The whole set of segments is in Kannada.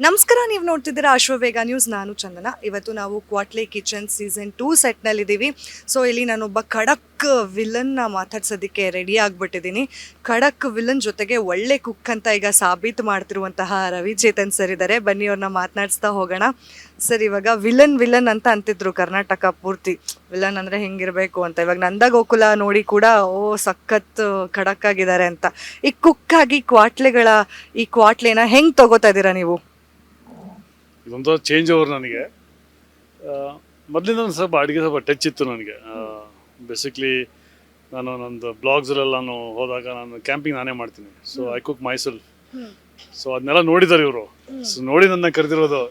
ನಮಸ್ಕಾರ, ನೀವು ನೋಡ್ತಿದ್ದೀರಾ ಅಶ್ವವೇಗ ನ್ಯೂಸ್. ನಾನು ಚಂದನ. ಇವತ್ತು ನಾವು ಕ್ವಾಟ್ಲೆ ಕಿಚನ್ ಸೀಸನ್ 2 ಸೆಟ್ನಲ್ಲಿದ್ದೀವಿ. ಸೊ ಇಲ್ಲಿ ನಾನೊಬ್ಬ ಖಡಕ್ ವಿಲನ್ನ ಮಾತಾಡ್ಸೋದಕ್ಕೆ ರೆಡಿ ಆಗಿಬಿಟ್ಟಿದ್ದೀನಿ. ಖಡಕ್ ವಿಲನ್ ಜೊತೆಗೆ ಒಳ್ಳೆ ಕುಕ್ ಅಂತ ಈಗ ಸಾಬೀತು ಮಾಡ್ತಿರುವಂತಹ ರವಿಚೇತನ್ ಸರ್ ಇದ್ದಾರೆ. ಬನ್ನಿ ಅವ್ರನ್ನ ಮಾತನಾಡಿಸ್ತಾ ಹೋಗೋಣ. ಸರ್, ಇವಾಗ ವಿಲನ್ ಅಂತ ಅಂತಿದ್ರು ಕರ್ನಾಟಕ ಪೂರ್ತಿ. ವಿಲನ್ ಅಂದರೆ ಹೆಂಗಿರಬೇಕು ಅಂತ. ಇವಾಗ ನಂದಗೋಕುಲ ನೋಡಿ ಕೂಡ ಸಖತ್ ಖಡಕ್ ಆಗಿದ್ದಾರೆ ಅಂತ. ಈ ಕುಕ್ ಆಗಿ ಈ ಕ್ವಾಟ್ಲೆನ ಹೆಂಗೆ ತಗೋತಾ ಇದ್ದೀರಾ ನೀವು? ಇದೊಂಥರ ಚೇಂಜ್ ಓವರ್ ನನಗೆ. ಮೊದಲಿಂದ ಒಂದು ಸ್ವಲ್ಪ ಅಡುಗೆ ಸ್ವಲ್ಪ ಟಚ್ ಇತ್ತು ನನಗೆ. ಬೇಸಿಕ್ಲಿ ನಾನು ನಂದು ಬ್ಲಾಗ್ಸಲ್ಲೆಲ್ಲ ನಾನು ಹೋದಾಗ ನಾನು ಕ್ಯಾಂಪಿಂಗ್ ನಾನೇ ಮಾಡ್ತೀನಿ. So I cook my self. So ಅದನ್ನೆಲ್ಲ ನೋಡಿದ್ದಾರೆ ಇವರು. ಸೊ ನೋಡಿ ನನ್ನ ಕರೆದಿರೋದು.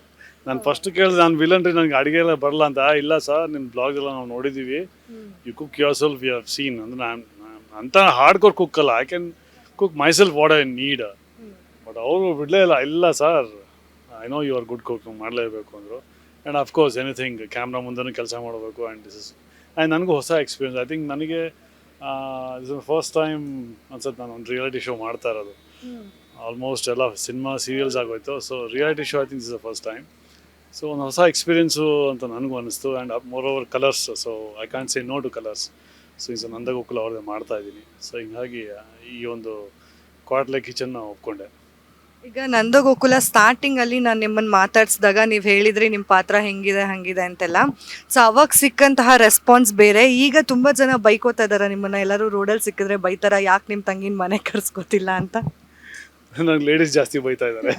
ನಾನು ಫಸ್ಟ್ ಕೇಳಿದೆ, ನಾನು ವಿಲನ್ ರೀ, ನನಗೆ ಅಡುಗೆ ಎಲ್ಲ ಬರಲ್ಲ ಅಂತ. ಇಲ್ಲ ಸರ್, ನಿಮ್ಮ ಬ್ಲಾಗ್ ಎಲ್ಲ ನಾವು ನೋಡಿದ್ದೀವಿ, you cook yourself, you have seen. ಅಂದರೆ ನಾನು ಅಂತ ಹಾರ್ಡ್ ಕೋರ್ ಕುಕ್ ಅಲ್ಲ, I can cook myself what I need. But ಅವರು ಬಿಡಲೇ ಇಲ್ಲ sir, I know you are good cook, ಮಾಡಲೇಬೇಕು ಅಂದರು. ಆ್ಯಂಡ್ ಅಫ್ಕೋರ್ಸ್ ಎನಿಥಿಂಗ್ ಕ್ಯಾಮ್ರಾ ಮುಂದೆನೂ ಕೆಲಸ ಮಾಡಬೇಕು. ಆ್ಯಂಡ್ ದಿಸ್ ಇಸ್ ಆ್ಯಂಡ್ ನನಗೂ ಹೊಸ ಎಕ್ಸ್ಪೀರಿಯನ್ಸ್. ಐ ಥಿಂಕ್ ನನಗೆ ದಿಸ್ ಇಸ್ ಫಸ್ಟ್ ಟೈಮ್ ಅನ್ಸುತ್ತೆ ನಾನು ಒಂದು ರಿಯಾಲಿಟಿ ಶೋ ಮಾಡ್ತಾ ಇರೋದು. ಆಲ್ಮೋಸ್ಟ್ ಎಲ್ಲ ಸಿನಿಮಾ ಸೀರಿಯಲ್ಸ್ ಆಗೋಯ್ತು. So reality show I think this is the first time. So ಒಂದು ಹೊಸ ಎಕ್ಸ್ಪೀರಿಯೆನ್ಸು ಅಂತ ನನಗೂ ಅನ್ನಿಸ್ತು. And moreover Colors, so I can say no to Colors. So ಈಗ ನಂದಗೋಕುಲ ಅವ್ರದ್ದೇ ಮಾಡ್ತಾಯಿದ್ದೀನಿ. ಸೊ ಹೀಗಾಗಿ ಈ ಒಂದು ಕ್ವಾಟ್ಲೆ ಕಿಚನ್ನ ಒಪ್ಕೊಂಡೆ. ಈಗ ನಂದಗೋಕುಲ ಸ್ಟಾರ್ಟಿಂಗಲ್ಲಿ ನಾನು ನಿಮ್ಮನ್ನು ಮಾತಾಡ್ಸಿದಾಗ ನೀವು ಹೇಳಿದ್ರಿ ನಿಮ್ಮ ಪಾತ್ರ ಹಂಗಿದೆ ಅಂತೆಲ್ಲ. ಸೊ ಅವಾಗ ಸಿಕ್ಕಂತಹ ರೆಸ್ಪಾನ್ಸ್ ಬೇರೆ. ಈಗ ತುಂಬ ಜನ ಬೈಕೋತಾ ಇದ್ದಾರೆ ನಿಮ್ಮನ್ನು. ಎಲ್ಲರೂ ರೋಡಲ್ಲಿ ಸಿಕ್ಕಿದ್ರೆ ಬೈತಾರ, ಯಾಕೆ ನಿಮ್ಮ ತಂಗಿನ ಮನೆ ಕರ್ಸ್ಕೊತಿಲ್ಲ ಅಂತ. ನನಗೆ ಲೇಡೀಸ್ ಜಾಸ್ತಿ ಬೈತಾ ಇದ್ದಾರೆ.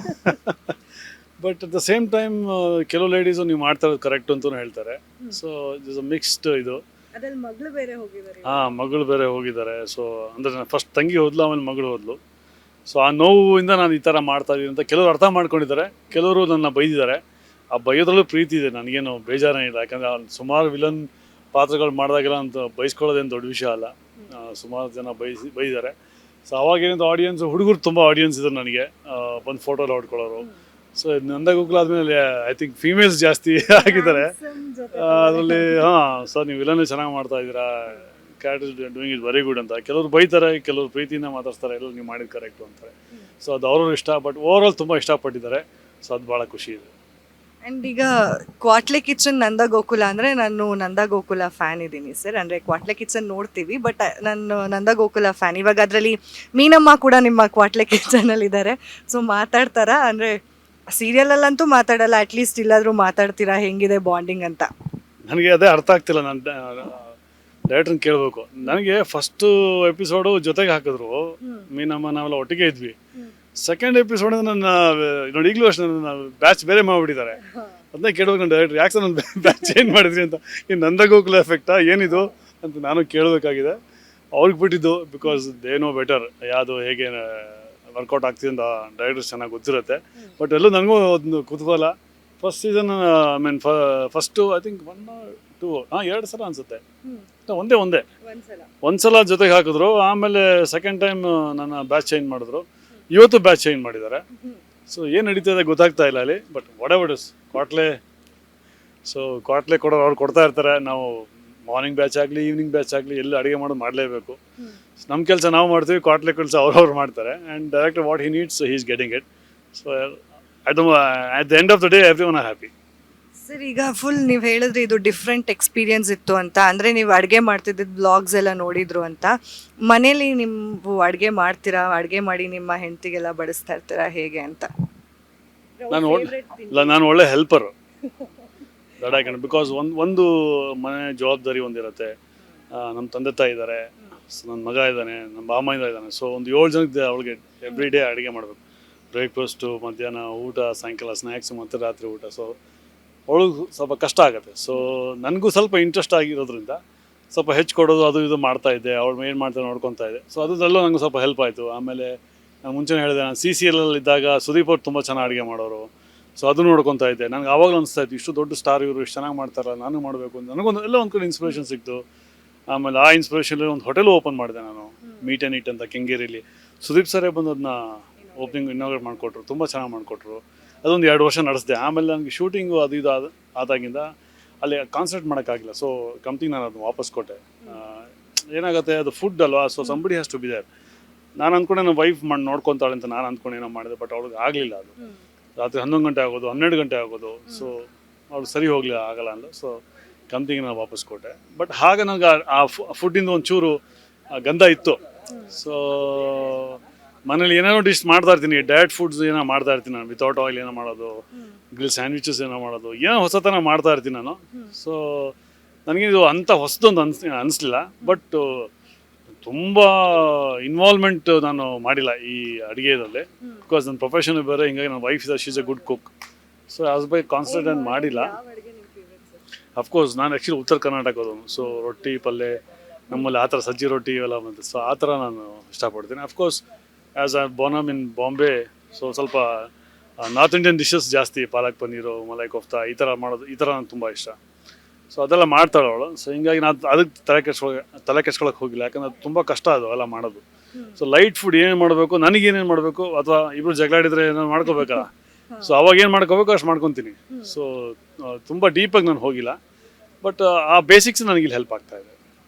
But at the same time ಕೆಲವು ಲೇಡೀಸು ನೀವು ಮಾಡ್ತಾ ಇರೋದು ಕರೆಕ್ಟ್ ಅಂತಲೂ ಹೇಳ್ತಾರೆ. ಸೊ ಇಸ್ ಅ ಮಿಕ್ಸ್ಡ್ ಇದು. ಅದ್ರಲ್ಲಿ ಮಗಳು ಬೇರೆ ಹೋಗಿದ್ದಾರೆ. ಮಗಳು ಬೇರೆ ಹೋಗಿದ್ದಾರೆ. ಸೊ ಅಂದರೆ ಫಸ್ಟ್ ತಂಗಿ ಹೋದ್ಲು, ಆಮೇಲೆ ಮಗಳು ಹೋದ್ಲು. ಸೊ ಆ ನೋವಿಂದ ನಾನು ಈ ಥರ ಮಾಡ್ತಾ ಇದ್ದೀನಿ ಅಂತ ಕೆಲವರು ಅರ್ಥ ಮಾಡ್ಕೊಂಡಿದ್ದಾರೆ, ಕೆಲವರು ನನ್ನ ಬೈದಿದ್ದಾರೆ. ಆ ಬೈಯೋದ್ರಲ್ಲೂ ಪ್ರೀತಿ ಇದೆ, ನನಗೇನು ಬೇಜಾರೇ ಇಲ್ಲ. ಯಾಕಂದರೆ ಸುಮಾರು ವಿಲನ್ ಪಾತ್ರಗಳು ಮಾಡಿದಾಗೆಲ್ಲ ಅಂತ ಬೈಸ್ಕೊಳ್ಳೋದೇನು ದೊಡ್ಡ ವಿಷಯ ಅಲ್ಲ. ಸುಮಾರು ಜನ ಬೈದಿದ್ದಾರೆ. ಸೊ ಅವಾಗೇನಿಂದ ಆಡಿಯನ್ಸ್, ಹುಡುಗರು ತುಂಬ ಆಡಿಯನ್ಸ್ ಇದ್ರು ನನಗೆ. ಬಂದು ಫೋಟೋ ಎಲ್ಲ ಹೊಡ್ಕೊಳ್ಳೋರು. ಸೊ ನಂದಗೋಕುಲ ಆದಮೇಲೆ ಐ ಥಿಂಕ್ ಫೀಮೇಲ್ಸ್ ಜಾಸ್ತಿ ಆಗಿದ್ದಾರೆ ಅದರಲ್ಲಿ. ಸರ್, ನೀವು ವಿಲನ್ ಚೆನ್ನಾಗಿ ಮಾಡ್ತಾ ಇದ್ದೀರಾ, character doing is very good ಅಂತ ಕೆಲವರು ಬೈತಾರೆ, ಕೆಲವರು ಪ್ರೀತಿಯಿಂದ ಮಾತಾಡ್ತಾರೆ, ಎಲ್ಲ ನೀವು ಮಾಡಿದ ಕರೆಕ್ಟು ಅಂತಾರೆ. ಸೊ ಅದು ಅವ್ರವ್ರ ಇಷ್ಟ. ಬಟ್ ಓವರ್ ಆಲ್ ತುಂಬ ಇಷ್ಟಪಟ್ಟಿದ್ದಾರೆ. ಸೊ ಅದು ಭಾಳ ಖುಷಿ ಇದೆ. ಆ್ಯಂಡ್ ಈಗ ಕ್ವಾಟ್ಲೆ ಕಿಚನ್ ನಂದಗೋಕುಲ ಅಂದರೆ ನಾನು ನಂದಗೋಕುಲ ಫ್ಯಾನ್ ಇದ್ದೀನಿ ಸರ್. ಅಂದರೆ ಕ್ವಾಟ್ಲೆ ಕಿಚನ್ ನೋಡ್ತೀವಿ, ಬಟ್ ನಾನು ನಂದಗೋಕುಲ ಫ್ಯಾನ್. ಇವಾಗ ಅದರಲ್ಲಿ ಮೀನಮ್ಮ ಕೂಡ ನಿಮ್ಮ ಕ್ವಾಟ್ಲೆ ಕಿಚನಲ್ಲಿದ್ದಾರೆ. ಸೊ ಮಾತಾಡ್ತಾರಾ? ಅಂದರೆ ಸೀರಿಯಲಲ್ಲಂತೂ ಮಾತಾಡಲ್ಲ, ಅಟ್ಲೀಸ್ಟ್ ಇಲ್ಲಾದರೂ ಮಾತಾಡ್ತೀರಾ ಹೆಂಗಿದೆ ಬಾಂಡಿಂಗ್ ಅಂತ? ನನಗೆ ಅದೇ ಅರ್ಥ ಆಗ್ತಿಲ್ಲ. ನಾನು ಡೈರೆಕ್ಟ್ರನ್ನ ಕೇಳಬೇಕು. ನನಗೆ ಫಸ್ಟು ಎಪಿಸೋಡು ಜೊತೆಗೆ ಹಾಕಿದ್ರು ಮೀನಮ್ಮ, ನಾವೆಲ್ಲ ಒಟ್ಟಿಗೆ ಇದ್ವಿ. ಸೆಕೆಂಡ್ ಎಪಿಸೋಡ್ ನನ್ನ ನೋಡಿ ಈಗಲೂ ಅಷ್ಟೇ ನನ್ನ ಬ್ಯಾಚ್ ಬೇರೆ ಮಾಡಿಬಿಟ್ಟಿದ್ದಾರೆ. ಅದನ್ನೇ ಕೇಳಬೇಕು ನಾನು ಡೈರೆಕ್ಟ್ರ್, ಯಾಕೆ ಸರ್ ನನ್ನ ಬ್ಯಾಚ್ ಚೇಂಜ್ ಮಾಡಿದ್ರಿ ಅಂತ. ಈ ನಂದಗೋಕುಲ ಎಫೆಕ್ಟಾ ಏನಿದು ಅಂತ ನಾನು ಕೇಳಬೇಕಾಗಿದೆ. ಅವ್ರಿಗೆ ಬಿಟ್ಟಿದ್ದು, ಬಿಕಾಸ್ ದೇ ನೋ ಬೆಟರ್ ಯಾವುದು ಹೇಗೆ ವರ್ಕೌಟ್ ಆಗ್ತಿದೆ ಅಂತ ಡೈರೆಕ್ಟರ್ಸ್ ಚೆನ್ನಾಗಿ ಗೊತ್ತಿರುತ್ತೆ. ಬಟ್ ಎಲ್ಲೂ ನನಗೂ ಒಂದು ಕುತೂಹಲ. First season I mean first I think 1 or 2 2 ಸಲ ಅನಿಸುತ್ತೆ. ಒಂದು ಸಲ ಜೊತೆಗೆ ಹಾಕಿದ್ರು. ಆಮೇಲೆ ಸೆಕೆಂಡ್ ಟೈಮ್ ನನ್ನ ಬ್ಯಾಚ್ ಚೇಂಜ್ ಮಾಡಿದ್ರು. ಇವತ್ತು ಬ್ಯಾಚ್ ಚೇಂಜ್ ಮಾಡಿದ್ದಾರೆ. ಸೊ ಏನು ನಡೀತದೆ ಗೊತ್ತಾಗ್ತಾ ಇಲ್ಲ ಅಲ್ಲಿ. But whatever it is ಕ್ವಾಟ್ಲೆ. ಸೊ ಕ್ವಾಟ್ಲೆ ಕೊಡೋರು ಅವ್ರು ಕೊಡ್ತಾ ಇರ್ತಾರೆ. ನಾವು ಮಾರ್ನಿಂಗ್ ಬ್ಯಾಚ್ ಆಗಲಿ ಈವ್ನಿಂಗ್ ಬ್ಯಾಚ್ ಆಗಲಿ ಎಲ್ಲಿ ಅಡುಗೆ ಮಾಡೋದು ಮಾಡಲೇಬೇಕು. ನಮ್ಮ ಕೆಲಸ ನಾವು ಮಾಡ್ತೀವಿ, ಕ್ವಾಟ್ಲೆ ಕೆಲಸ ಅವ್ರವ್ರು ಮಾಡ್ತಾರೆ. And director what he needs he is getting it. So at the end of the day every one are happy. Sir, ಈಗ ಫುಲ್ ನೀವು ಹೇಳಿದ್ರಿ ಇದು ಡಿಫ್ರೆಂಟ್ ಎಕ್ಸ್ಪೀರಿಯನ್ಸ್ ಇತ್ತು ಅಂತ. ಅಂದರೆ ನೀವು ಅಡುಗೆ ಮಾಡ್ತಿದ್ದಿದ್ದು ಬ್ಲಾಗ್ಸ್ ಎಲ್ಲ ನೋಡಿದ್ರು ಅಂತ. ಮನೇಲಿ ನೀವು ಅಡುಗೆ ಮಾಡ್ತೀರಾ? ಅಡುಗೆ ಮಾಡಿ ನಿಮ್ಮ ಹೆಂಡತಿಗೆಲ್ಲ ಬಡಿಸ್ತಾ ಇರ್ತೀರಾ ಹೇಗೆ ಅಂತ? ನಾನು ಒಳ್ಳೆ ಹೆಲ್ಪರು ದಡಾಕಂಡು. ಬಿಕಾಸ್ ಒಂದು ಮನೆ ಜವಾಬ್ದಾರಿ ಒಂದಿರುತ್ತೆ. ನಮ್ಮ ತಂದೆ ತಾಯಿ ಇದ್ದಾರೆ, ನನ್ನ ಮಗ ಇದ್ದಾನೆ, ನಮ್ಮ ಬಾಮ ಇದ್ದಾನೆ. ಸೊ ಒಂದು 7 ಜನಕ್ಕೆ ಅವಳಿಗೆ ಎವ್ರಿ ಡೇ ಅಡುಗೆ ಮಾಡಬೇಕು. ಬ್ರೇಕ್ಫಾಸ್ಟು, ಮಧ್ಯಾಹ್ನ ಊಟ, ಸಾಯಂಕಾಲ ಸ್ನ್ಯಾಕ್ಸು ಮತ್ತು ರಾತ್ರಿ ಊಟ. ಸೊ ಅವಳಿಗೂ ಸ್ವಲ್ಪ ಕಷ್ಟ ಆಗುತ್ತೆ. ಸೊ ನನಗೂ ಸ್ವಲ್ಪ ಇಂಟ್ರೆಸ್ಟ್ ಆಗಿರೋದ್ರಿಂದ ಸ್ವಲ್ಪ ಹೆಚ್ಚು ಕೊಡೋದು ಅದು ಇದು ಮಾಡ್ತಾಯಿದ್ದೆ. ಅವಳು ಏನು ಮಾಡ್ತಾರೆ ನೋಡ್ಕೊತಾ ಇದ್ದೆ. ಸೊ ಅದರಲ್ಲೂ ನನಗೂ ಸ್ವಲ್ಪ ಹೆಲ್ಪ್ ಆಯಿತು. ಆಮೇಲೆ ನಾನು ಮುಂಚೆನೇ ಹೇಳಿದೆ, ನಾನು CCL ಇದ್ದಾಗ ಸುದೀಪ್ ಅವ್ರು ತುಂಬ ಚೆನ್ನಾಗಿ ಅಡುಗೆ ಮಾಡೋರು. ಸೊ ಅದು ನೋಡ್ಕೊತಾ ಇದ್ದೆ. ನನಗೆ ಆವಾಗಲೂ ಅನಿಸ್ತಾ ಇತ್ತು, ಇಷ್ಟು ದೊಡ್ಡ ಸ್ಟಾರ್ ಇವರು ಇಷ್ಟು ಚೆನ್ನಾಗಿ ಮಾಡ್ತಾರಲ್ಲ, ನಾನು ಮಾಡಬೇಕು ಅಂತ. ನನಗೊಂದು ಎಲ್ಲ ಒಂದು ಕಡೆ ಇನ್ಸ್ಪಿರೇಷನ್ ಸಿಕ್ತು. ಆಮೇಲೆ ಆ ಇನ್ಸ್ಪಿರೇಷನಲ್ಲಿ ಒಂದು ಹೋಟೆಲು ಓಪನ್ ಮಾಡಿದೆ ನಾನು, ಮೀಟ್ ಆ್ಯಂಡ್ ಈಟ್ ಅಂತ ಕೆಂಗೇರಿಲಿ. ಸುದೀಪ್ ಸರೇ ಬಂದು ಅದನ್ನ ಓಪನಿಂಗ್ ಇನಾಗ್ರೇಟ್ ಮಾಡಿಕೊಟ್ರು. ತುಂಬ ಚೆನ್ನಾಗಿ ಮಾಡಿಕೊಟ್ರು. ಅದೊಂದು 2 ವರ್ಷ ನಡೆಸಿದೆ. ಆಮೇಲೆ ನನಗೆ ಶೂಟಿಂಗು ಅದು ಇದು ಆದಾಗಿಂದ ಅಲ್ಲಿ ಕಾನ್ಸಂಟ್ರೇಟ್ ಮಾಡೋಕ್ಕಾಗಿಲ್ಲ. ಸೊ ಕಂಪ್ನಿಗೆ ನಾನು ಅದನ್ನು ವಾಪಸ್ ಕೊಟ್ಟೆ. ಏನಾಗುತ್ತೆ, ಅದು ಫುಡ್ ಅಲ್ವಾ. So somebody has to be there. ನಾನು ಅಂದ್ಕೊಂಡೆ ನನ್ನ ವೈಫ್ ನೋಡ್ಕೊತಾಳೆ ಅಂತ ನಾನು ಅಂದ್ಕೊಂಡು ಏನೋ ಮಾಡಿದೆ. ಬಟ್ ಅವ್ಳಿಗೆ ಆಗಲಿಲ್ಲ ಅದು. ರಾತ್ರಿ 11 ಗಂಟೆ ಆಗೋದು, 12 ಗಂಟೆ ಆಗೋದು. ಸೊ ಅವ್ರು ಸರಿ ಹೋಗಲಿಲ್ಲ, ಆಗಲ್ಲ ಅಂದು. ಸೊ ಕಂಪ್ನಿಗೆ ನಾನು ವಾಪಸ್ ಕೊಟ್ಟೆ. ಬಟ್ ಹಾಗೆ ನನಗೆ ಆ ಫುಡ್ಡಿಂದ ಒಂಚೂರು ಗಂಧ ಇತ್ತು. ಸೊ ಮನೇಲಿ ಏನೇನೋ ಡಿಶ್ ಮಾಡ್ತಾ ಇರ್ತೀನಿ, ಡಯಟ್ ಫುಡ್ಸ್ ಏನೋ ಮಾಡ್ತಾ ಇರ್ತೀನಿ ನಾನು, ವಿತೌಟ್ ಆಯಿಲ್ ಏನೋ ಮಾಡೋದು, ಗ್ರಿಲ್ ಸ್ಯಾಂಡ್ವಿಚಸ್ ಏನೋ ಮಾಡೋದು, ಏನೋ ಹೊಸತನ ಮಾಡ್ತಾ ಇರ್ತೀನಿ ನಾನು. ಸೊ ನನಗೆ ಇದು ಅಂಥ ಹೊಸದೊಂದು ಅನಿಸ್ಲಿಲ್ಲ. ಬಟ್ ತುಂಬ ಇನ್ವಾಲ್ವ್ಮೆಂಟ್ ನಾನು ಮಾಡಿಲ್ಲ ಈ ಅಡುಗೆಯಲ್ಲಿ, ಬಿಕಾಸ್ ನನ್ನ ಪ್ರೊಫೆಷನ್ ಬೇರೆ. ಹಿಂಗಾಗಿ ನನ್ನ ವೈಫ್ ಇದೆ, she's A good cook. So as by concentrate ಮಾಡಿಲ್ಲ. ಅಫ್ಕೋರ್ಸ್ ನಾನು ಆ್ಯಕ್ಚುಲಿ ಉತ್ತರ ಕರ್ನಾಟಕದವನು. ಸೊ ರೊಟ್ಟಿ ಪಲ್ಯ ನಮ್ಮಲ್ಲಿ ಆ ಥರ ಸಜ್ಜಿ ರೊಟ್ಟಿ ಇವೆಲ್ಲ ಬಂತು. ಸೊ ಆ ಥರ ನಾನು ಇಷ್ಟಪಡ್ತೀನಿ. Of course as I born in Bombay, so ಸ್ವಲ್ಪ ನಾರ್ತ್ ಇಂಡಿಯನ್ ಡಿಶಸ್ ಜಾಸ್ತಿ, ಪಾಲಕ್ ಪನ್ನೀರು, ಮಲೈ ಕೋಫ್ತಾ, ಈ ಥರ ಮಾಡೋದು, ಈ ಥರ ನನಗೆ ತುಂಬ ಇಷ್ಟ. ಸೊ ಅದೆಲ್ಲ ಮಾಡ್ತಾಳೆ ಅವಳು. ಸೊ ಹಿಂಗಾಗಿ ನಾನು ಅದಕ್ಕೆ ತಲೆ ಕೆಡ್ಸ್ಕೊಳಕ್ಕೆ ಹೋಗಿಲ್ಲ, ಯಾಕಂದ್ರೆ ಅದು ತುಂಬ ಕಷ್ಟ ಅದು ಎಲ್ಲ ಮಾಡೋದು. ಸೊ ಲೈಟ್ ಫುಡ್ ಏನೇನು ಮಾಡಬೇಕು, ನನಗೇನೇನು ಮಾಡಬೇಕು, ಅಥವಾ ಇಬ್ಬರು ಜಗಳಾಡಿದ್ರೆ ಏನೇನು ಮಾಡ್ಕೋಬೇಕಲ್ಲ. ಸೊ ಅವಾಗ ಏನು ಮಾಡ್ಕೋಬೇಕು ಅಷ್ಟು ಮಾಡ್ಕೊತೀನಿ. ಸೊ ತುಂಬ ಡೀಪಾಗಿ ನಾನು ಹೋಗಿಲ್ಲ. ಬಟ್ ಆ ಬೇಸಿಕ್ಸ್ ನನಗಿಲ್ಲಿ ಹೆಲ್ಪ್ ಆಗ್ತಾ ಇದೆ.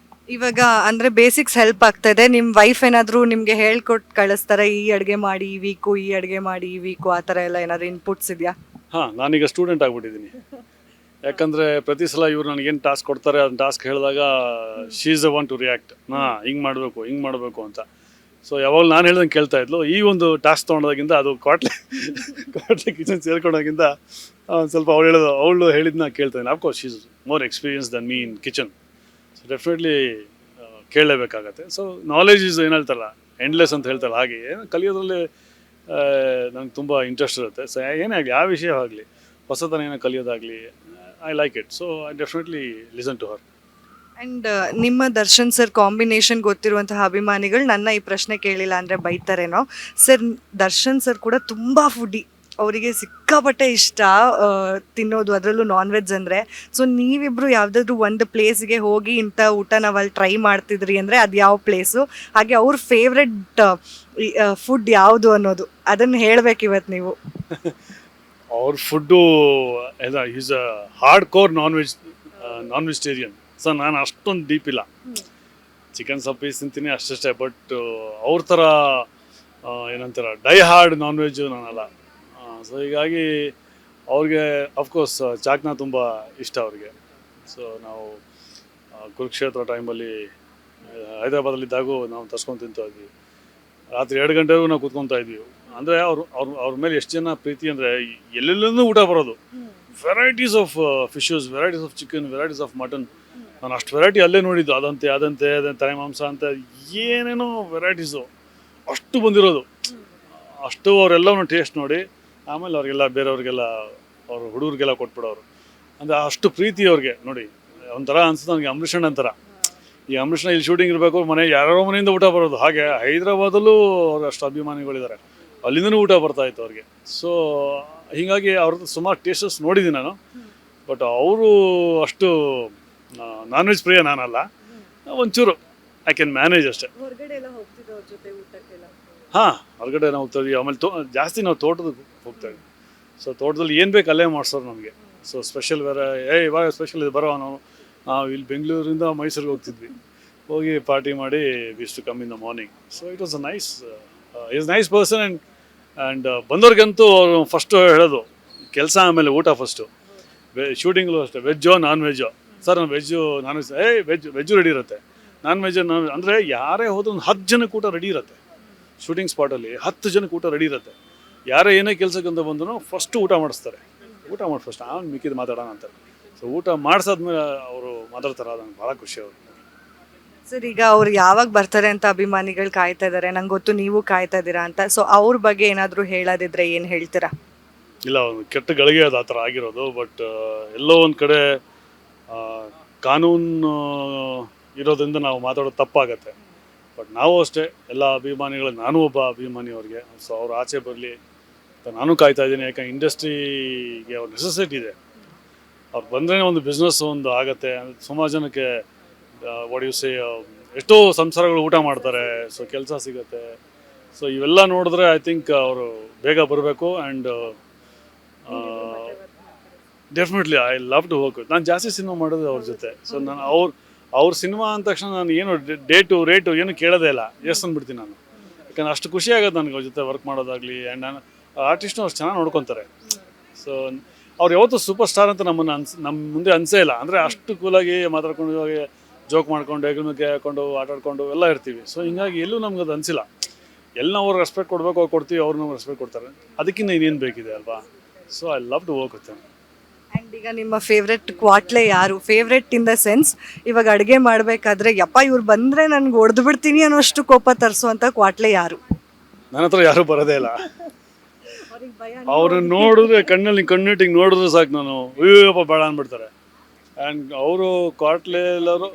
ಇವಾಗ ಅಂದ್ರೆ ಬೇಸಿಕ್ಸ್ ಹೆಲ್ಪ್ ಆಗ್ತಾ ಇದೆ. ನಿಮ್ಮ ವೈಫ್ ಏನಾದರೂ ನಿಮಗೆ ಹೇಳ್ಕೊಟ್ಟು ಕಳಿಸ್ತಾರೆ, ಈ ಅಡುಗೆ ಮಾಡಿ ಈ ವೀಕು, ಈ ಅಡುಗೆ ಮಾಡಿ ಈ ವೀಕು, ಆ ಥರ ಎಲ್ಲ ಏನಾದರೂ ಇನ್ಪುಟ್ಸ್ ಇದೆಯಾ? ಹಾಂ, ನಾನೀಗ ಸ್ಟೂಡೆಂಟ್ ಆಗಿಬಿಟ್ಟಿದ್ದೀನಿ. ಯಾಕಂದರೆ ಪ್ರತಿ ಸಲ ಇವ್ರು ನನಗೇನು ಟಾಸ್ಕ್ ಕೊಡ್ತಾರೆ, ಅದನ್ನ ಟಾಸ್ಕ್ ಹೇಳಿದಾಗ she is the one to react. ಹಿಂಗೆ ಮಾಡಬೇಕು ಅಂತ. ಸೊ ಯಾವಾಗ ನಾನು ಹೇಳ್ದಂಗೆ ಕೇಳ್ತಾ ಇದ್ಲು. ಈ ಒಂದು ಟಾಸ್ಕ್ ತೊಗೊಂಡಾಗಿಂದ, ಅದು ಕ್ವಾಟ್ಲೆ ಕಿಚನ್ ಸೇರ್ಕೊಂಡಾಗಿಂದ ಸ್ವಲ್ಪ ಅವಳು ಹೇಳಿದ್ನ ಕೇಳ್ತಾಯಿದ್ದೀನಿ. Of course she is more experience than me in kitchen. So definitely ಕೇಳಲೇಬೇಕಾಗತ್ತೆ. ಸೊ ನಾಲೆಜ್ ಈಸ್ ಏನು ಹೇಳ್ತಾರಲ್ಲ, ಎಂಡ್ಲೆಸ್ ಅಂತ ಹೇಳ್ತಾರಲ್ಲ, ಹಾಗೆ ಏನು ಕಲಿಯೋದ್ರಲ್ಲಿ ನನಗೆ ತುಂಬ ಇಂಟ್ರೆಸ್ಟ್ ಇರುತ್ತೆ. ಸೊ ಏನೇ ಆಗಲಿ, ಯಾವ ವಿಷಯ ಆಗಲಿ, ಹೊಸತನ ಏನೋ ಕಲಿಯೋದಾಗಲಿ, I like it. So I definitely listen to her. And ನಿಮ್ಮ ದರ್ಶನ್ ಸರ್ ಕಾಂಬಿನೇಷನ್ ಗೊತ್ತಿರುವಂತಹ ಅಭಿಮಾನಿಗಳು ನನ್ನ ಈ ಪ್ರಶ್ನೆ ಕೇಳಿಲ್ಲ ಅಂದರೆ ಬೈತಾರೇನೋ. ಸರ್, ದರ್ಶನ್ ಸರ್ ಕೂಡ ತುಂಬ ಫುಡ್ಡಿ, ಅವರಿಗೆ ಸಿಕ್ಕಾಪಟ್ಟೆ ಇಷ್ಟ ತಿನ್ನೋದು, ಅದರಲ್ಲೂ ನಾನ್ ವೆಜ್ ಅಂದರೆ. ಸೊ ನೀವಿಬ್ಬರು ಯಾವುದಾದ್ರೂ ಒಂದು ಪ್ಲೇಸ್ಗೆ ಹೋಗಿ ಇಂಥ ಊಟ ನಾವು ಅಲ್ಲಿ ಟ್ರೈ ಮಾಡ್ತಿದ್ರಿ ಅಂದರೆ ಅದು ಯಾವ ಪ್ಲೇಸು, ಹಾಗೆ ಅವ್ರ ಫೇವ್ರೆಟ್ ಫುಡ್ ಯಾವುದು ಅನ್ನೋದು ಅದನ್ನು ಹೇಳ್ಬೇಕು ಇವತ್ತು ನೀವು. ಅವ್ರ ಫುಡ್ಡು ಎಲ್ಲ is a hard core non vegetarian. So ನಾನು ಅಷ್ಟೊಂದು ಡೀಪ್ ಇಲ್ಲ, ಚಿಕನ್ ಸ್ವಲ್ಪ ಪೀಸ್ ತಿಂತೀನಿ ಅಷ್ಟೇ. ಬಟ್ ಅವ್ರ ಥರ ಏನಂತಾರೆ ಡೈ ಹಾರ್ಡ್ ನಾನ್ ವೆಜ್ ನಾನಲ್ಲ. ಸೊ ಹೀಗಾಗಿ ಅವ್ರಿಗೆ ಅಫ್ಕೋರ್ಸ್ ಚಾಕ್ನ ತುಂಬ ಇಷ್ಟ ಅವ್ರಿಗೆ. ಸೊ ನಾವು ಕುರುಕ್ಷೇತ್ರ ಟೈಮಲ್ಲಿ ಹೈದ್ರಾಬಾದಲ್ಲಿದ್ದಾಗೂ ನಾವು ತರ್ಸ್ಕೊಂಡು ತಿಂತಾ ಇದ್ವಿ. ರಾತ್ರಿ 2 ಗಂಟೆವರೆಗೂ ನಾವು ಕೂತ್ಕೊತಾ ಇದ್ವಿ. ಅಂದರೆ ಅವ್ರ ಮೇಲೆ ಎಷ್ಟು ಜನ ಪ್ರೀತಿ ಅಂದರೆ, ಎಲ್ಲೆಲ್ಲೂ ಊಟ ಬರೋದು. Varieties of fishes, varieties of chicken, varieties of mutton. ನಾನು ಅಷ್ಟು ವೆರೈಟಿ ಅಲ್ಲೇ ನೋಡಿದ್ದು. ಅದಂತೆ ತಲೆ ಮಾಂಸ ಅಂತ ಏನೇನೋ ವೆರೈಟೀಸು ಅಷ್ಟು ಬಂದಿರೋದು. ಅಷ್ಟು ಅವರೆಲ್ಲವನ್ನೂ ಟೇಸ್ಟ್ ನೋಡಿ ಆಮೇಲೆ ಅವ್ರಿಗೆಲ್ಲ ಬೇರೆಯವ್ರಿಗೆಲ್ಲ, ಅವ್ರ ಹುಡುಗರಿಗೆಲ್ಲ ಕೊಟ್ಬಿಡೋರು. ಅಂದರೆ ಅಷ್ಟು ಪ್ರೀತಿ ಅವ್ರಿಗೆ ನೋಡಿ. ಒಂಥರ ಅನ್ಸುತ್ತೆ ನನಗೆ ಅಂಬರೀಷಣ್ಣ ಅಂತಾರ. ಈ ಅಂಬರೀಷಣ್ಣ ಇಲ್ಲಿ ಶೂಟಿಂಗ್ ಇರಬೇಕು, ಯಾರೋ ಮನೆಯಿಂದ ಊಟ ಬರೋದು. ಹಾಗೆ ಹೈದ್ರಾಬಾದಲ್ಲೂ ಅವ್ರು ಅಷ್ಟು ಅಭಿಮಾನಿಗಳಿದ್ದಾರೆ, ಅಲ್ಲಿಂದನೂ ಊಟ ಬರ್ತಾಯಿತ್ತು ಅವ್ರಿಗೆ. ಸೊ ಹೀಗಾಗಿ ಅವ್ರದ್ದು ಸುಮಾರು ಟೇಸ್ಟಸ್ ನೋಡಿದ್ದೀನಿ ನಾನು. ಬಟ್ ಅವರು ಅಷ್ಟು ನಾನ್ ವೆಜ್ ಪ್ರಿಯ ನಾನಲ್ಲ. ಒಂಚೂರು ಐ ಕ್ಯಾನ್ ಮ್ಯಾನೇಜ್ ಅಷ್ಟೇ. ಹೊರಗಡೆ ಎಲ್ಲ ಹೋಗ್ತಿದ್ರು ಅವ್ರ ಜೊತೆ ಊಟಕ್ಕೆಲ್ಲ? ಹಾಂ, ಹೊರಗಡೆ ನಾವು ಹೋಗ್ತೀವಿ. ಆಮೇಲೆ ಜಾಸ್ತಿ ನಾವು ತೋಟದಕ್ಕೆ ಹೋಗ್ತಾಯಿದ್ವಿ. ಸೊ ತೋಟದಲ್ಲಿ ಏನು ಬೇಕು ಅಲ್ಲೇ ಮಾಡಿಸೋರು ನಮಗೆ. ಸೊ ಸ್ಪೆಷಲ್ ಬೇರೆ, ಇವಾಗ ಸ್ಪೆಷಲ್ ಇದು ಬರೋ ನಾವು ಇಲ್ಲಿ ಬೆಂಗಳೂರಿಂದ ಮೈಸೂರಿಗೆ ಹೋಗ್ತಿದ್ವಿ. ಹೋಗಿ ಪಾರ್ಟಿ ಮಾಡಿ was to come in the morning. So it was a nice person. And ಬಂದವ್ರಿಗಂತೂ ಅವರು ಫಸ್ಟು ಹೇಳೋದು ಕೆಲಸ, ಆಮೇಲೆ ಊಟ ಫಸ್ಟು. ಶೂಟಿಂಗ್ಲು ಅಷ್ಟೇ, ವೆಜ್ಜೋ ನಾನ್ ವೆಜ್ಜೋ. ಸರ್ ನಾನು ನಾನ್ ವೆಜ್ ವೆಜ್ಜು ರೆಡಿ ಇರುತ್ತೆ, ನಾನ್ ವೆಜ್ ಅಂದರೆ ಯಾರೇ ಹೋದ್ರೂ ಒಂದು 10 ಜನಕ್ಕೆ ಊಟ ರೆಡಿ ಇರುತ್ತೆ. ಶೂಟಿಂಗ್ ಸ್ಪಾಟಲ್ಲಿ 10 ಜನಕ್ಕೆ ಊಟ ರೆಡಿ ಇರುತ್ತೆ. ಯಾರೇ ಏನೇ ಕೆಲಸಕ್ಕಂತ ಬಂದರೂ ಫಸ್ಟು ಊಟ ಮಾಡಿಸ್ತಾರೆ. ಊಟ ಮಾಡಿ ಫಸ್ಟ್ ಆಮೇಲೆ ಮಿಕ್ಕಿದ್ದು ಮಾತಾಡೋಣ ಅಂತಾರೆ. ಸೊ ಊಟ ಮಾಡಿಸಾದ್ಮೇಲೆ ಅವರು ಮಾತಾಡ್ತಾರೆ. ಅದು ನಂಗೆ ಭಾಳ ಖುಷಿ ಅವರು. ಸರ್, ಈಗ ಅವ್ರು ಯಾವಾಗ ಬರ್ತಾರೆ ಅಂತ ಅಭಿಮಾನಿಗಳು ಕಾಯ್ತಾ ಇದ್ದಾರೆ, ನಂಗೆ ಗೊತ್ತು ನೀವು ಕಾಯ್ತಾ ಇದ್ದೀರಾ ಅಂತ. ಸೊ ಅವ್ರ ಬಗ್ಗೆ ಏನಾದರೂ ಹೇಳೋದಿದ್ರೆ ಏನು ಹೇಳ್ತೀರಾ? ಇಲ್ಲ, ಒಂದು ಕೆಟ್ಟ ಗಳಿಗೆ ಅದು ಆ ಥರ ಆಗಿರೋದು. ಬಟ್ ಎಲ್ಲೋ ಒಂದು ಕಡೆ ಕಾನೂನು ಇರೋದ್ರಿಂದ ನಾವು ಮಾತಾಡೋದು ತಪ್ಪಾಗತ್ತೆ. ಬಟ್ ನಾವು ಅಷ್ಟೇ, ಎಲ್ಲ ಅಭಿಮಾನಿಗಳು, ನಾನು ಒಬ್ಬ ಅಭಿಮಾನಿ ಅವ್ರಿಗೆ. ಸೊ ಅವ್ರು ಆಚೆ ಬರಲಿ ಅಂತ ನಾನು ಕಾಯ್ತಾ ಇದ್ದೀನಿ. ಯಾಕಂದ್ರೆ ಇಂಡಸ್ಟ್ರಿಗೆ ಅವ್ರ ನೆಸೆಸಿಟಿ ಇದೆ. ಅವ್ರು ಬಂದ್ರೇ ಒಂದು ಬಿಸ್ನೆಸ್ ಒಂದು ಆಗತ್ತೆ. ಸುಮಾರು ಜನಕ್ಕೆ ಒಡಿಯುಸೆ ಎಷ್ಟೋ ಸಂಸಾರಗಳು ಊಟ ಮಾಡ್ತಾರೆ. ಸೊ ಕೆಲಸ ಸಿಗುತ್ತೆ. ಸೊ ಇವೆಲ್ಲ ನೋಡಿದ್ರೆ ಐ ಥಿಂಕ್ ಅವರು ಬೇಗ ಬರಬೇಕು. And definitely I love to work. ನಾನು ಜಾಸ್ತಿ ಸಿನಿಮಾ ಮಾಡೋದು ಅವ್ರ ಜೊತೆ. ಸೊ ನಾನು ಅವ್ರ ಸಿನಿಮಾ ಅಂದ ತಕ್ಷಣ ನಾನು ಏನು ರೇಟು ಏನು ಕೇಳೋದೇ ಇಲ್ಲ, ಎಸ್ ಅಂದ್ಬಿಡ್ತೀನಿ ನಾನು. ಯಾಕಂದ್ರೆ ಅಷ್ಟು ಖುಷಿ ಆಗೋದು ನನಗೆ ಅವ್ರ ಜೊತೆ ವರ್ಕ್ ಮಾಡೋದಾಗಲಿ. ಆ್ಯಂಡ್ ನಾನು ಆರ್ಟಿಸ್ಟ್ನು ಅಷ್ಟು ಚೆನ್ನಾಗಿ ನೋಡ್ಕೊತಾರೆ. ಸೊ ಅವ್ರು ಯಾವತ್ತೂ ಸೂಪರ್ ಸ್ಟಾರ್ ಅಂತ ನಮ್ಮ ಮುಂದೆ ಅನಿಸೇ ಇಲ್ಲ. ಅಂದರೆ ಅಷ್ಟು ಕೂಲಾಗಿ ಮಾತಾಡ್ಕೊಂಡು ಇವಾಗ ಜೋಕ್ ಮಾಡ್ಕೊಂಡು ಹೆಗಲ ಮೇಲೆ ಕೈ ಹಾಕೊಂಡು ಆಟಾಡ್ಕೊಂಡು ಎಲ್ಲ ಇರ್ತೀವಿ. ಸೊ ಹಿಂಗಾಗಿ ಎಲ್ಲೂ ನಮ್ಗೆ ಅದು ಅನಿಸಿಲ್ಲ. ಎಲ್ಲ ಅವ್ರು ರೆಸ್ಪೆಕ್ಟ್ ಕೊಡಬೇಕು, ಅವ್ರು ಕೊಡ್ತೀವಿ, ಅವ್ರು ನಮ್ಗೆ ರೆಸ್ಪೆಕ್ಟ್ ಕೊಡ್ತಾರೆ. ಅದಕ್ಕಿಂತ ಇನ್ನೇನು ಬೇಕಿದೆ ಅಲ್ವಾ? So I love to work with them. And ಈಗ ನಿಮ್ಮ ಫೇವ್ರೆಟ್ ಕ್ವಾಟ್ಲೆ ಯಾರು? ಫೇವ್ರೆಟ್ ಇನ್ ದ ಸೆನ್ಸ್ ಇವಾಗ ಅಡುಗೆ ಮಾಡಬೇಕಾದ್ರೆ ಯಪ್ಪ ಇವ್ರು ಬಂದರೆ ನನಗೆ ಹೊಡೆದು ಬಿಡ್ತೀನಿ ಅನ್ನೋಷ್ಟು ಕೋಪ ತರಿಸುವಂಥ ಕ್ವಾಟ್ಲೆ ಯಾರು? ನನ್ನ ಹತ್ರ ಯಾರೂ ಬರೋದೇ ಇಲ್ಲ. ಅವ್ರನ್ನ ನೋಡಿದ್ರೆ ಕಣ್ಣಿಟ್ಟಿಗೆ ನೋಡಿದ್ರೆ ಸಾಕು, ನಾನು ಅಯ್ಯೋಪ್ಪ ಬೇಡ ಅಂದ್ಬಿಡ್ತಾರೆ. ಆ್ಯಂಡ್ ಅವರು ಕ್ವಾಟ್ಲೆ ಎಲ್ಲರೂ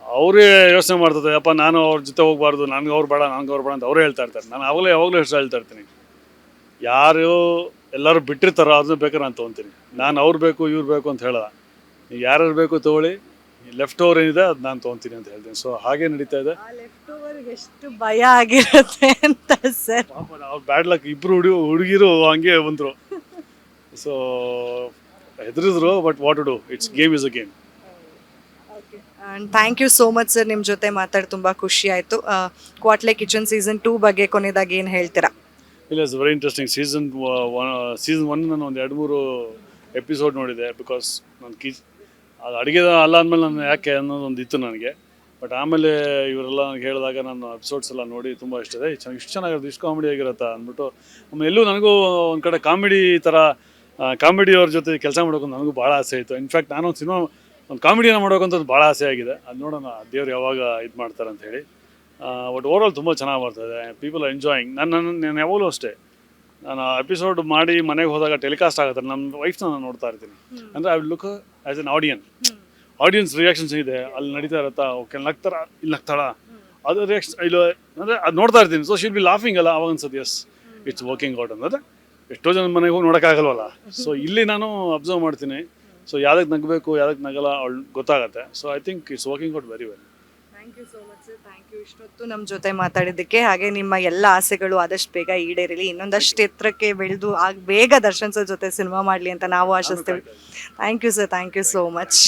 ಅವರೇ ಯೋಚನೆ ಮಾಡ್ತಾರೆ, ಯಪ್ಪ ನಾನು ಅವ್ರ ಜೊತೆ ಹೋಗ್ಬಾರ್ದು, ನನಗೆ ಅವ್ರು ಬೇಡ ಅಂತ ಅವರೇ ಹೇಳ್ತಾ ಇರ್ತಾರೆ. ನಾನು ಯಾವಾಗಲೂ ಹೆಸರು ಹೇಳ್ತಾ ಇರ್ತೀನಿ, ಯಾರು ಎಲ್ಲರೂ ಬಿಟ್ಟಿರ್ತಾರೋ ಅದನ್ನ ಬೇಕಾದ್ರೆ ನಾನು ತೊಗೊತೀನಿ. ನಾನು ಅವ್ರು ಬೇಕು ಇವ್ರು ಬೇಕು ಅಂತ ಹೇಳಲ್ಲ. ನೀವು ಯಾರ್ಯಾರು ಬೇಕು ತೊಗೊಳ್ಳಿ, ಲೆಫ್ಟ್ ಓವರ್ ಏನಿದೆ ಅದು ನಾನು ತೊಗೊತೀನಿ ಅಂತ ಹೇಳ್ತೀನಿ. ಸೊ ಹಾಗೆ ನಡೀತಾ ಇದೆ. ಎಷ್ಟು ಭಯ ಆಗಿರುತ್ತೆ ಅಂತ ಸರ್. ಅವ್ರು ಬ್ಯಾಡ್ ಲಕ್, ಇಬ್ಬರು ಹುಡುಗಿರು ಹಂಗೆ ಬಂದರು. ಸೊ ಹೆದರಿದ್ರು, but what to do, it's game is a game. And thank you so much sir. ನಿಮ್ಮ ಜೊತೆ ಮಾತಾಡಿ ತುಂಬ ಖುಷಿ ಆಯಿತು. ಕ್ವಾಟ್ಲೆ ಕಿಚನ್ ಸೀಸನ್ 2 ಬಗ್ಗೆ ಕೊನೆಯದಾಗಿ ಏನು ಹೇಳ್ತೀರಾ? ಇಲ್ಲ, ಇಟ್ಸ್ ವೆರಿ ಇಂಟ್ರೆಸ್ಟಿಂಗ್. ಸೀಸನ್ 1 ನಾನು ಒಂದು 2-3 ಎಪಿಸೋಡ್ ನೋಡಿದೆ. ಬಿಕಾಸ್ ನಾನು ಅದು ಅಡುಗೆ ಅಲ್ಲ ಅಂದಮೇಲೆ ನಾನು ಯಾಕೆ ಅನ್ನೋದೊಂದು ಇತ್ತು ನನಗೆ. ಬಟ್ ಆಮೇಲೆ ಇವರೆಲ್ಲ ನನಗೆ ಹೇಳಿದಾಗ ನಾನು ಎಪಿಸೋಡ್ಸ್ ಎಲ್ಲ ನೋಡಿ ತುಂಬ ಇಷ್ಟ ಇದೆ. ಇಷ್ಟು ಚೆನ್ನಾಗಿರುತ್ತೆ, ಇಷ್ಟು ಕಾಮಿಡಿ ಆಗಿರುತ್ತಾ ಅಂದ್ಬಿಟ್ಟು. ಆಮೇಲೆ ಎಲ್ಲೂ ನನಗೂ ಒಂದು ಕಡೆ ಕಾಮಿಡಿ ಥರ ಕಾಮಿಡಿಯವ್ರ ಜೊತೆ ಕೆಲಸ ಮಾಡೋಕೆ ನನಗೂ ಭಾಳ ಆಸೆ ಇತ್ತು. ಇನ್ಫ್ಯಾಕ್ಟ್ ನಾನು ಒಂದು ಕಾಮಿಡಿಯನ್ನು ಮಾಡೋಕ್ಕಂತ ಭಾಳ ಆಸೆ ಆಗಿದೆ. ಅದು ನೋಡೋಣ ದೇವ್ರು ಯಾವಾಗ ಇದು ಮಾಡ್ತಾರೆ ಅಂತ ಹೇಳಿ. ಬಟ್ ಓವರಾಲ್ ತುಂಬ ಚೆನ್ನಾಗಿ ಬರ್ತದೆ. People are enjoying. ನಾನು ಯಾವಾಗಲೂ ಅಷ್ಟೇ, ನಾನು ಎಪಿಸೋಡ್ ಮಾಡಿ ಮನೆಗೆ ಹೋದಾಗ ಟೆಲಿಕಾಸ್ಟ್ ಆಗುತ್ತೆ, ನಮ್ಮ ವೈಫ್ನ ನಾನು ನೋಡ್ತಾ ಇರ್ತೀನಿ. ಅಂದರೆ I will look as an audience reactions ಇದೆ ಅಲ್ಲಿ ನಡೀತಾ ಇರುತ್ತಾ, ಓಕೆ ನಗ್ತಾರ ಇಲ್ಲಿ ನಗ್ತಾಳ, ಅದು ರಿಯಾಕ್ಷನ್ ಇಲ್ಲ ಅಂದರೆ ಅದು ನೋಡ್ತಾ ಇರ್ತೀನಿ. ಸೊ ಶಿಲ್ ಬಿ ಲಾಫಿಂಗ್ ಅಲ್ಲ, ಅವಾಗ ಅನ್ಸುತ್ತೆ ಎಸ್ ಇಟ್ಸ್ ವರ್ಕಿಂಗ್ ಔಟ್ ಅನ್ನೋದು. ಎಷ್ಟೋ ಜನ ಮನೆಗೆ ಹೋಗಿ ನೋಡೋಕ್ಕಾಗಲ್ವಲ್ಲ. ಸೊ ಇಲ್ಲಿ ನಾನು ಅಬ್ಸರ್ವ್ ಮಾಡ್ತೀನಿ. ಸೊ ಯಾವುದಕ್ಕೆ ನಗಬೇಕು ಯಾವುದಕ್ಕೆ ನಗಲ್ಲ ಅವಳು ಗೊತ್ತಾಗತ್ತೆ. So I think it's working out very well. Thank you so much sir. Thank you ಇಷ್ಟೊತ್ತು ನಮ್ಮ ಜೊತೆ ಮಾತಾಡಿದ್ದಕ್ಕೆ. ಹಾಗೆ ನಿಮ್ಮ ಎಲ್ಲ ಆಸೆಗಳು ಆದಷ್ಟು ಬೇಗ ಈಡೇರಲಿ, ಇನ್ನೊಂದಷ್ಟು ಎತ್ತರಕ್ಕೆ ಬೆಳೆದು ಬೇಗ ದರ್ಶನ್ ಸರ್ ಜೊತೆ ಸಿನಿಮಾ ಮಾಡಲಿ ಅಂತ ನಾವು ಆಶಿಸ್ತೀವಿ. Thank you sir. Thank you so much.